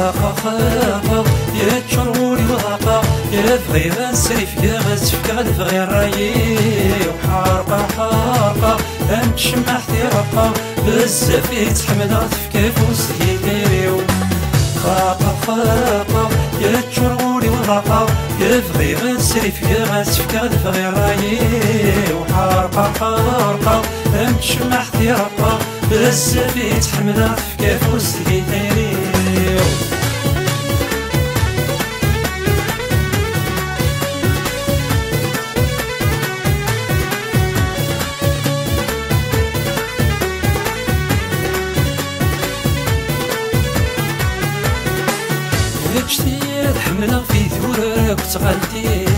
خاقا خاقا يا تشروري وضاقا يا بغير نسري فيا غازفك غنبغي الرايي وحارقة حارقة أمتشمع حتيرقة بزاف يتحمل في كفوس يديريو خاقا خاقا يا تشروري وضاقا يا بغير نسري فيا غازفك غنبغي الرايي وحارقة حارقة أمتشمع حتيرقة بزاف يتحمل في كفوس يديريو جديد حملة في ثورك وتغلتين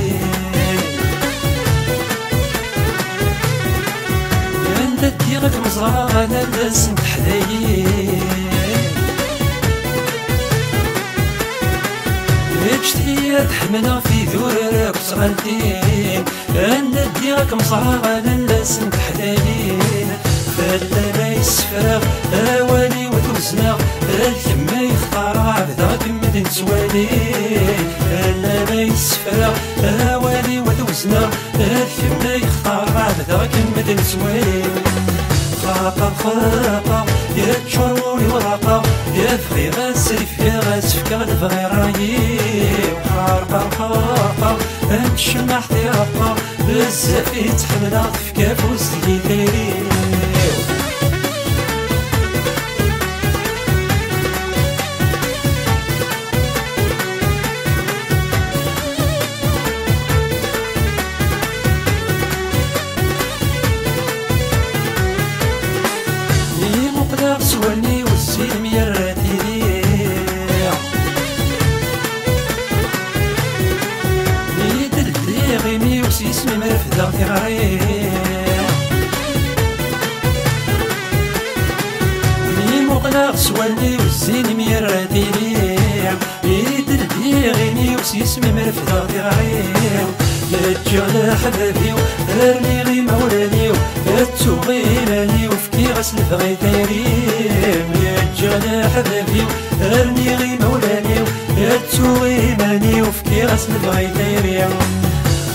عند ديغك مزرعة أنا لازم تحدايين جديد حملة في ثورك وتغلتين عند ديغك مزرعة أنا لازم تحدايين فلا ما يسفرغ أواني وتوزنا الكما يختار عبدا كمدن سوالي فلا ما يسفرغ أواني وتوزنا الكما يختار عبدا كمدن سوالي خاقا خاقا يا تشروري وراقا يا بغي غاسف يا غاسفك غنبغي رايي وحارقة حارقة أمتشمع حتيرقة بزاف يتحمل في كافوس يديري سوالني والسلم يراتي يدل غيمي وسيسمي مرفدا في غريق مقلق سوالني والسلم يراتي يدل غيمي وسيسمي مرفدا في غريق يا حبابي ارمي غي مولاني تسوغيناني وفكي غسل بغي تيريم يا حبابي ارمي غي مولاني تسوغيناني وفكي غسل بغي تيريم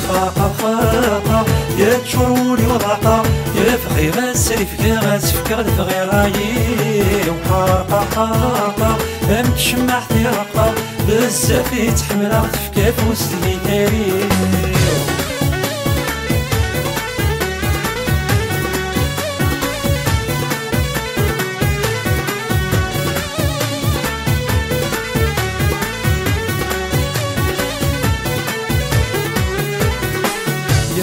خاقا خاقا يا تشروري وضاقا يا بغي غاسري فيا غاسفك غنبغي رايي وحارقة حارقة أمتشمع حتيرقة بزاف يتحمل في كافوس يديري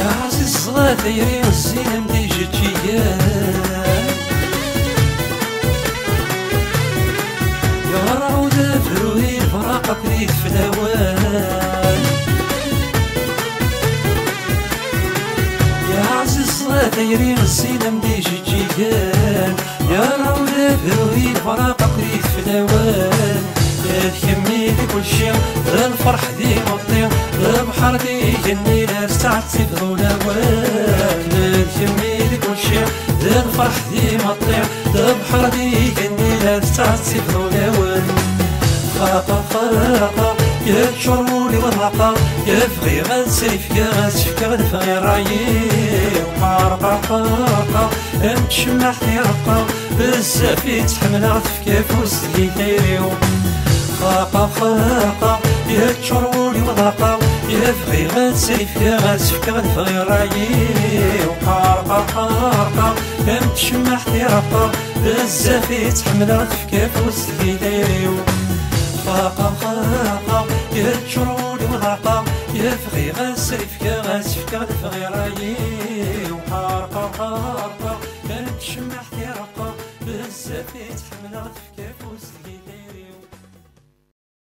يا عزيز الصغار دايرين الزينة مديجة جيان يا راودة فروهي الفراقة بريد في الهوان يا عزيز الصغار دايرين الزينة مديجة جيان يا راودة فروهي الفراقة بريد في الهوان يا تكملي كل شي الفرح ديما تطير البحر ديجني لا رتعت في ظلوان تكملي كل شي الفرح ديما تطير البحر ديجني لا رتعت في ظلوان خاقا خاقا يا تشروري وضاقا يا بغي غنسري فيا غاسفك غنبغي رايي وحارقة حارقة أمتشمع حتيرقة بزاف يتحمل في كافوس يديريو خاقا خاقا يا تشروري وضاقا يا بغي غنسري فيا غاسفك غنبغي رايي وحارقة حارقة أمتشمع حتيرقة بزاف يتحمل في كافوس يديريو خاقا خاقا يا تشروري وضاقا يا بغي غنسري فيا غاسفك غنبغي رايي وحارقة حارقة أمتشمع حتيرقة بزاف يتحمل في